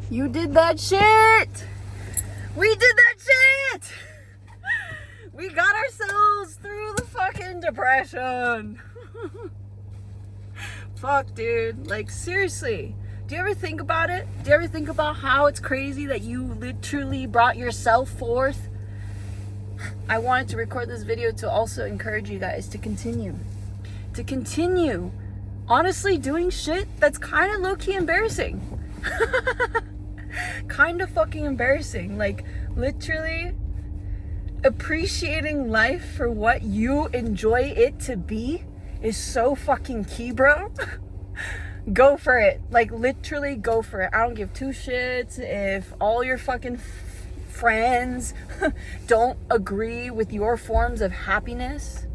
You did that shit! We did that shit! We got ourselves through the fucking depression. Fuck, dude. Like, seriously. Do you ever think about it? Do you ever think about how it's crazy that you literally brought yourself forth? I wanted to record this video to also encourage you guys to continue. To continue, honestly, doing shit that's kind of low-key embarrassing. Kind of fucking embarrassing. Like, literally appreciating life for what you enjoy it to be is so fucking key, bro. Go for it. Like, literally go for it. I don't give two shits if all your fucking friends don't agree with your forms of happiness.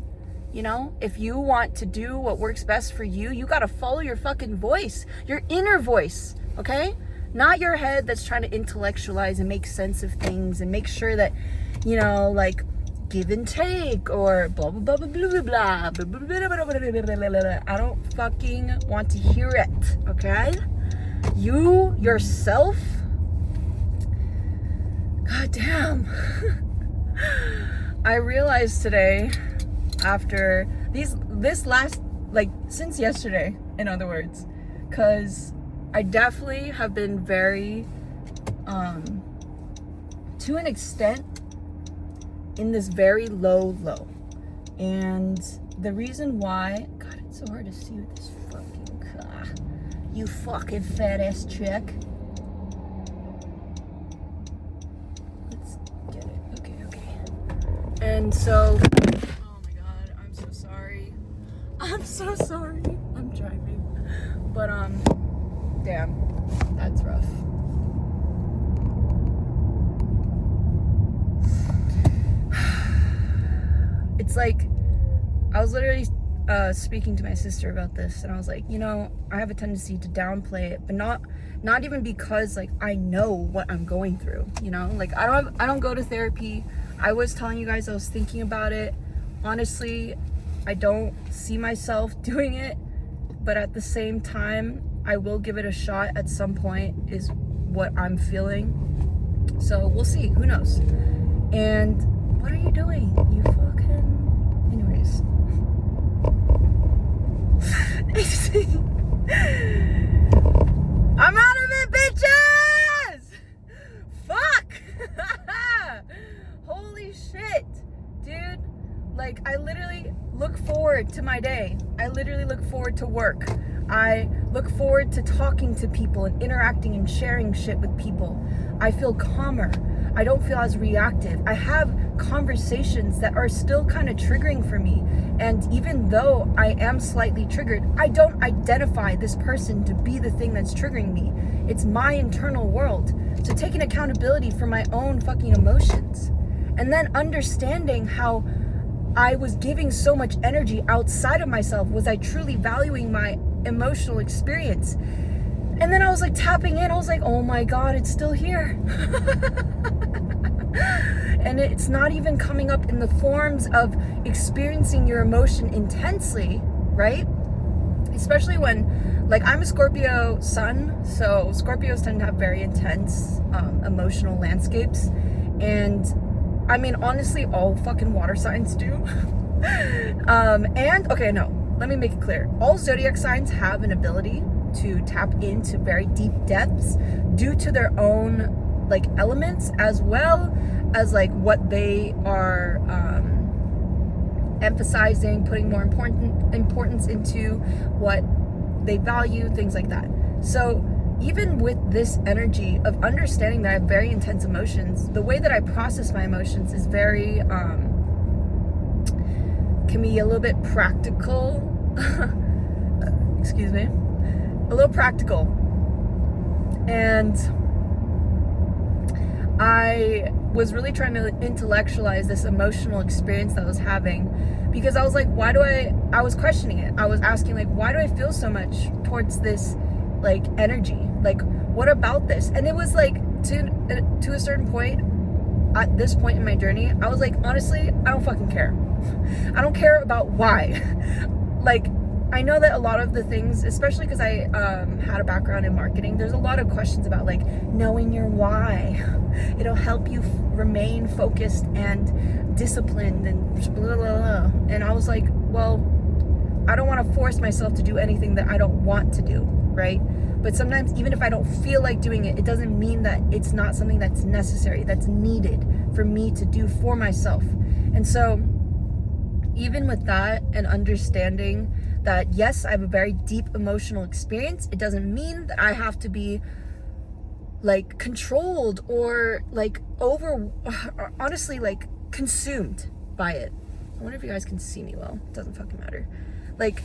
You know, if you want to do what works best for you, you gotta follow your fucking voice, your inner voice, okay? Not your head that's trying to intellectualize and make sense of things and make sure that, you know, like, give and take or blah blah blah blah blah blah blah blah. I don't fucking want to hear it, okay? You yourself, god damn. I realized today, after this last, like, since yesterday, in other words, because I definitely have been very to an extent in this very low, and the reason why, god, it's so hard to see with this fucking car. You fucking fat ass chick. Let's get it. Okay. And so, oh my god, I'm so sorry. I'm so sorry. I'm driving. But damn, that's rough. It's like, I was literally speaking to my sister about this, and I was like, you know, I have a tendency to downplay it, but not even because, like, I know what I'm going through, you know? Like, I don't go to therapy. I was telling you guys I was thinking about it. Honestly, I don't see myself doing it, but at the same time, I will give it a shot at some point, is what I'm feeling. So we'll see, who knows? And what are you doing? You fucking... Anyways. I'm out of it, bitches! Fuck! Holy shit. Dude, like, I literally look forward to my day. I literally look forward to work. I look forward to talking to people and interacting and sharing shit with people. I feel calmer. I don't feel as reactive. I have conversations that are still kind of triggering for me. And even though I am slightly triggered, I don't identify this person to be the thing that's triggering me. It's my internal world. So taking accountability for my own fucking emotions. And then understanding how I was giving so much energy outside of myself. Was I truly valuing my emotional experience? And then I was like tapping in. I was like, oh my god, it's still here. And it's not even coming up in the forms of experiencing your emotion intensely, right? Especially when, like, I'm a Scorpio sun, so Scorpios tend to have very intense emotional landscapes. And I mean, honestly, all fucking water signs do. And, okay, no, let me make it clear. All zodiac signs have an ability to tap into very deep depths due to their own, like, elements, as well as, like, what they are emphasizing, putting more importance into, what they value, things like that. So even with this energy of understanding that I have very intense emotions, the way that I process my emotions is very, can be a little bit practical. Excuse me. A little practical. And I was really trying to intellectualize this emotional experience that I was having, because I was like, I was questioning it. I was asking, like, why do I feel so much towards this, like, energy? Like, what about this? And it was like, to a certain point, at this point in my journey, I was like, honestly, I don't fucking care. I don't care about why. Like, I know that a lot of the things, especially because I had a background in marketing, there's a lot of questions about like knowing your why. It'll help you remain focused and disciplined and blah, blah, blah. And I was like, well, I don't want to force myself to do anything that I don't want to do, right? But sometimes even if I don't feel like doing it, it doesn't mean that it's not something that's necessary, that's needed for me to do for myself. And so even with that and understanding that, yes, I have a very deep emotional experience, it doesn't mean that I have to be like controlled or like honestly, like consumed by it. I wonder if you guys can see me well. It doesn't fucking matter. Like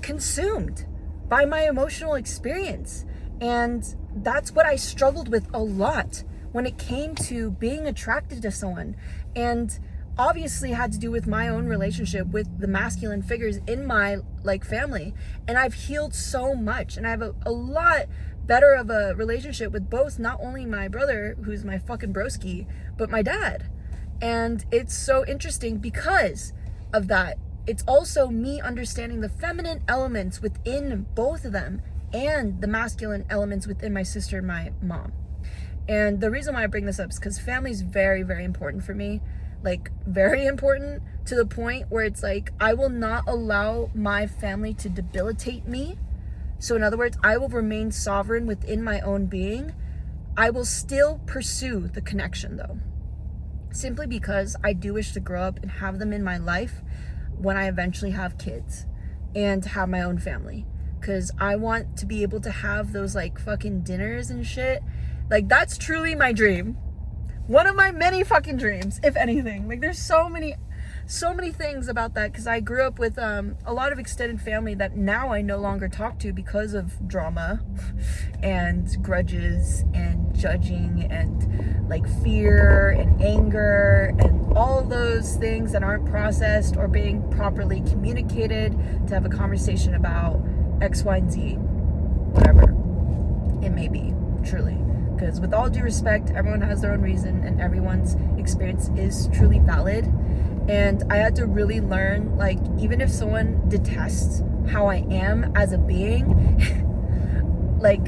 consumed by my emotional experience. And that's what I struggled with a lot when it came to being attracted to someone. And obviously had to do with my own relationship with the masculine figures in my like family. And I've healed so much, and I have a lot better of a relationship with both, not only my brother, who's my fucking broski, but my dad. And it's so interesting because of that. It's also me understanding the feminine elements within both of them and the masculine elements within my sister and my mom. And the reason why I bring this up is because family is very, very important for me. Like very important, to the point where it's like I will not allow my family to debilitate me. So in other words, I will remain sovereign within my own being. I will still pursue the connection though, simply because I do wish to grow up and have them in my life when I eventually have kids and have my own family, because I want to be able to have those like fucking dinners and shit. Like that's truly my dream. One of my many fucking dreams, if anything. Like there's so many things about that, because I grew up with a lot of extended family that now I no longer talk to because of drama and grudges and judging and like fear and anger and all of those things that aren't processed or being properly communicated to have a conversation about X, Y, and Z, whatever it may be, truly. Because with all due respect, everyone has their own reason and everyone's experience is truly valid. And I had to really learn, like, even if someone detests how I am as a being, like,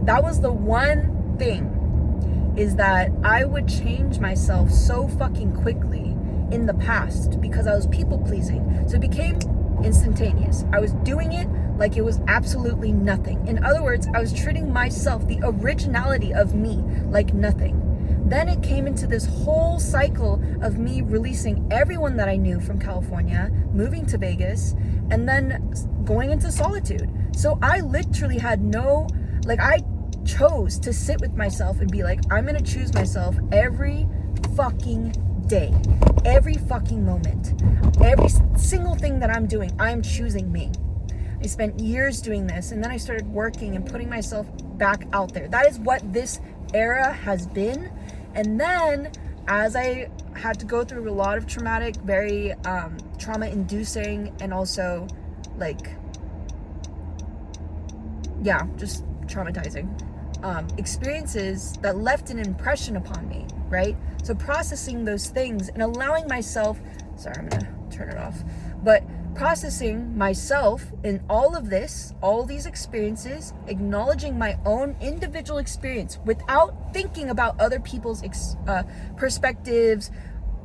that was the one thing, is that I would change myself so fucking quickly in the past because I was people pleasing. So it became instantaneous. I was doing it like it was absolutely nothing. In other words, I was treating myself, the originality of me, like nothing. Then it came into this whole cycle of me releasing everyone that I knew from California, moving to Vegas, and then going into solitude. So I literally had I chose to sit with myself and be like, I'm gonna choose myself every fucking day, every fucking moment, every single thing that I'm doing, I'm choosing me. I spent years doing this, and then I started working and putting myself back out there. That is what this era has been. And then as I had to go through a lot of traumatic, very trauma-inducing, and also just traumatizing experiences that left an impression upon me, right? So processing those things and allowing myself, sorry, I'm gonna turn it off, but processing myself in all of this, all these experiences, acknowledging my own individual experience without thinking about other people's perspectives,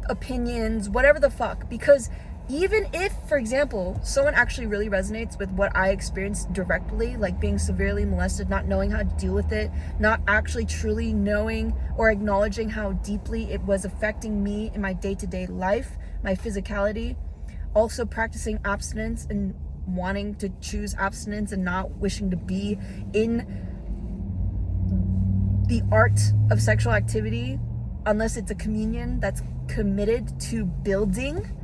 opinions, whatever the fuck. Because even if, for example, someone actually really resonates with what I experienced directly, like being severely molested, not knowing how to deal with it, not actually truly knowing or acknowledging how deeply it was affecting me in my day-to-day life, my physicality, also practicing abstinence and wanting to choose abstinence and not wishing to be in the art of sexual activity unless it's a communion that's committed to building.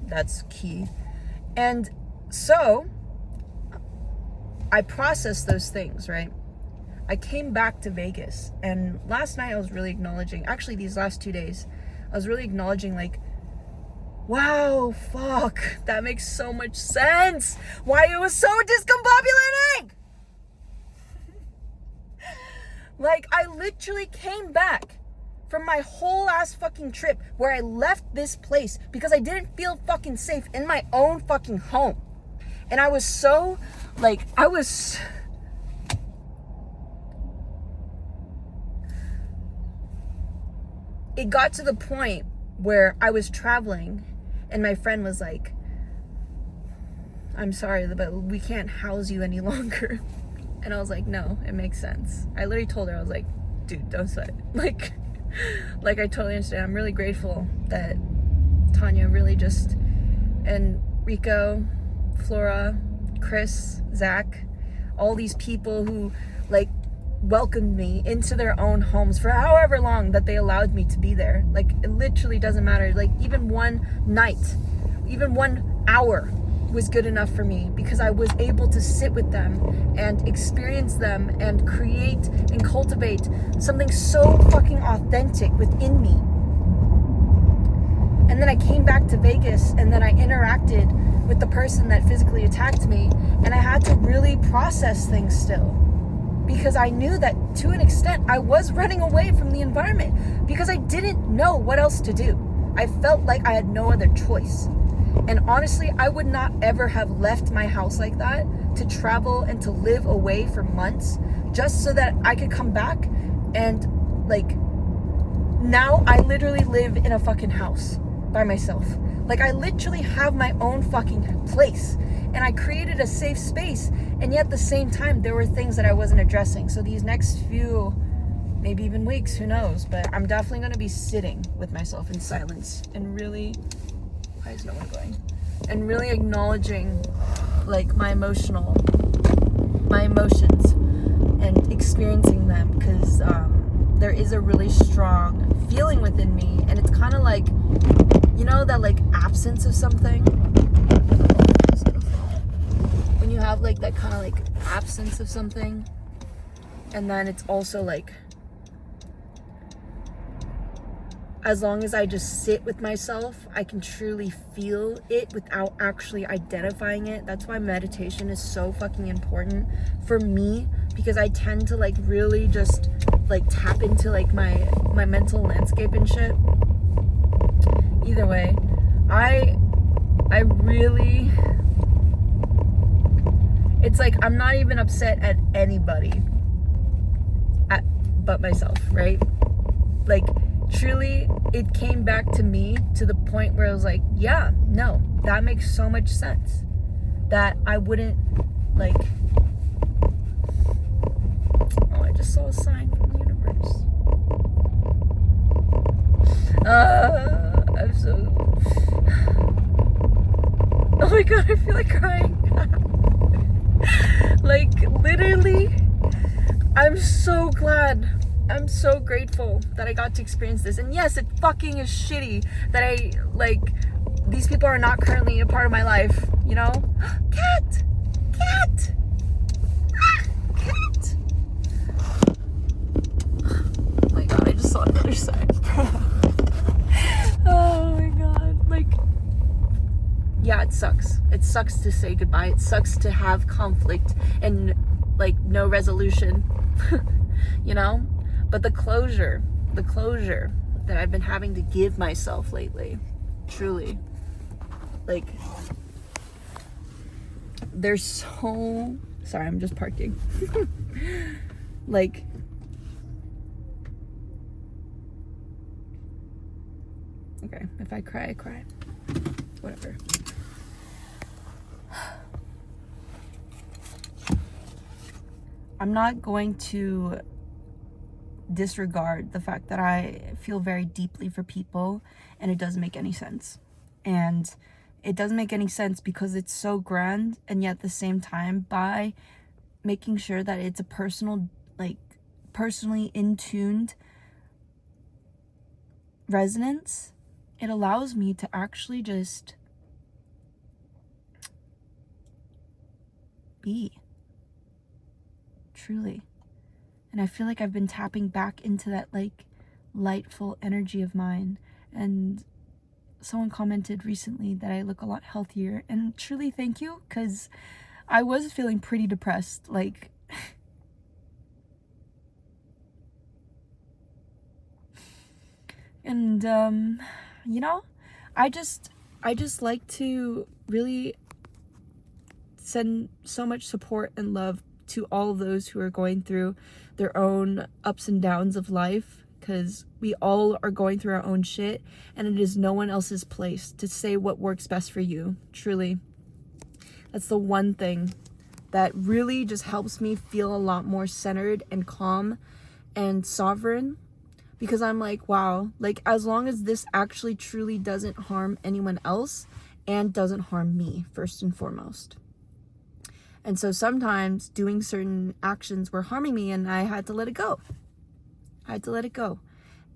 That's key. And so I processed those things, right? I came back to Vegas, and last night I was really acknowledging, actually these last 2 days, I was really acknowledging like, wow, fuck, that makes so much sense. Why it was so discombobulating. Like, I literally came back from my whole ass fucking trip where I left this place because I didn't feel fucking safe in my own fucking home. And I was so, like, it got to the point where I was traveling and my friend was like, I'm sorry, but we can't house you any longer. And I was like, no, it makes sense. I literally told her, I was like, dude, don't sweat it. Like I totally understand. I'm really grateful that Tanya really just, and Rico, Flora, Chris, Zach, all these people who like welcomed me into their own homes for however long that they allowed me to be there. Like it literally doesn't matter. Like even one night, even 1 hour was good enough for me because I was able to sit with them and experience them and create and cultivate something so fucking authentic within me. And then I came back to Vegas and then I interacted with the person that physically attacked me, and I had to really process things still because I knew that to an extent I was running away from the environment because I didn't know what else to do. I felt like I had no other choice. And honestly, I would not ever have left my house like that to travel and to live away for months just so that I could come back and like, now I literally live in a fucking house by myself. Like I literally have my own fucking place and I created a safe space, and yet at the same time there were things that I wasn't addressing. So these next few, maybe even weeks, who knows, but I'm definitely going to be sitting with myself in silence and really, why is no one going? And really acknowledging like my emotions and experiencing them, because there is a really strong feeling within me, and it's kind of like, you know, that like absence of something. When you have like that kind of like absence of something, and then it's also like, as long as I just sit with myself, I can truly feel it without actually identifying it. That's why meditation is so fucking important for me, because I tend to like really just like tap into like my mental landscape and shit. Either way, I really, it's like I'm not even upset at anybody but myself, right? Like truly, it came back to me to the point where I was like, yeah, no, that makes so much sense. That I wouldn't like, oh, I just saw a sign from the universe. I'm so, oh my god, I feel like crying. Like literally, I'm so glad, I'm so grateful that I got to experience this. And yes, it fucking is shitty that I, like, these people are not currently a part of my life, you know? Cat! Cat! Ah, cat! Oh my god, I just saw another sign. Oh my god. Like, yeah, it sucks. It sucks to say goodbye. It sucks to have conflict and, like, no resolution. You know? But the closure that I've been having to give myself lately, truly, like, there's so, sorry, I'm just parking. Like, okay, if I cry, I cry. Whatever. I'm not going to disregard the fact that I feel very deeply for people, and it doesn't make any sense. And it doesn't make any sense because it's so grand, and yet at the same time, by making sure that it's a personal, like, personally in-tuned resonance, it allows me to actually just be. Truly. And I feel like I've been tapping back into that, like, lightful energy of mine. And someone commented recently that I look a lot healthier. And truly, thank you, because I was feeling pretty depressed. Like, and, you know, I just like to really send so much support and love to all of those who are going through their own ups and downs of life, because we all are going through our own shit, and it is no one else's place to say what works best for you. Truly, that's the one thing that really just helps me feel a lot more centered and calm and sovereign, because I'm like, wow, like as long as this actually truly doesn't harm anyone else and doesn't harm me first and foremost. And so sometimes doing certain actions were harming me, and I had to let it go. I had to let it go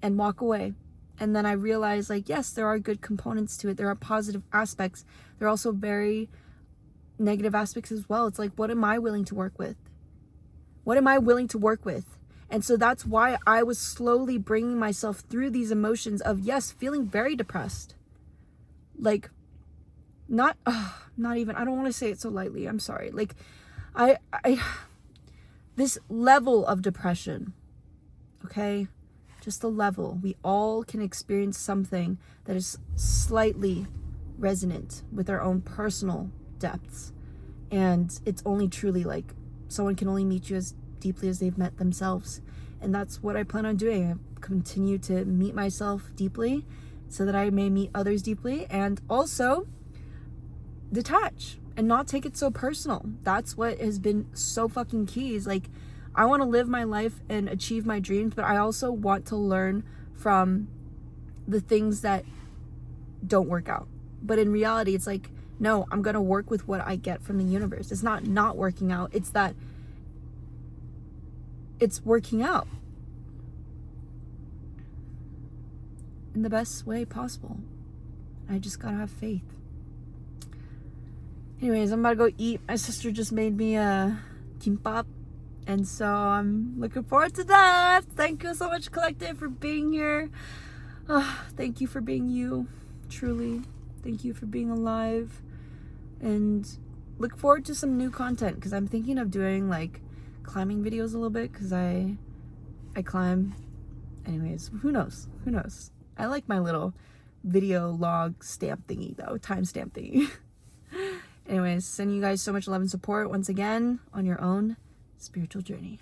and walk away. And then I realized, like, yes, there are good components to it. There are positive aspects. There are also very negative aspects as well. It's like, what am I willing to work with? What am I willing to work with? And so that's why I was slowly bringing myself through these emotions of, yes, feeling very depressed. Like, not even, I don't want to say it so lightly. I'm sorry. Like, this level of depression, okay? Just the level. We all can experience something that is slightly resonant with our own personal depths. And it's only truly like someone can only meet you as deeply as they've met themselves. And that's what I plan on doing. I continue to meet myself deeply so that I may meet others deeply, and also detach and not take it so personal. That's what has been so fucking key, is like, I want to live my life and achieve my dreams, but I also want to learn from the things that don't work out. But in reality, it's like, no, I'm going to work with what I get from the universe. It's not working out. It's that it's working out in the best way possible. I just got to have faith. Anyways, I'm about to go eat. My sister just made me a kimbap, and so I'm looking forward to that. Thank you so much, Collective, for being here. Thank you for being you, truly. Thank you for being alive. And look forward to some new content, because I'm thinking of doing like climbing videos a little bit, because I climb. Anyways, who knows? I like my little video log stamp thingy though, timestamp thingy. Anyways, sending you guys so much love and support once again on your own spiritual journey.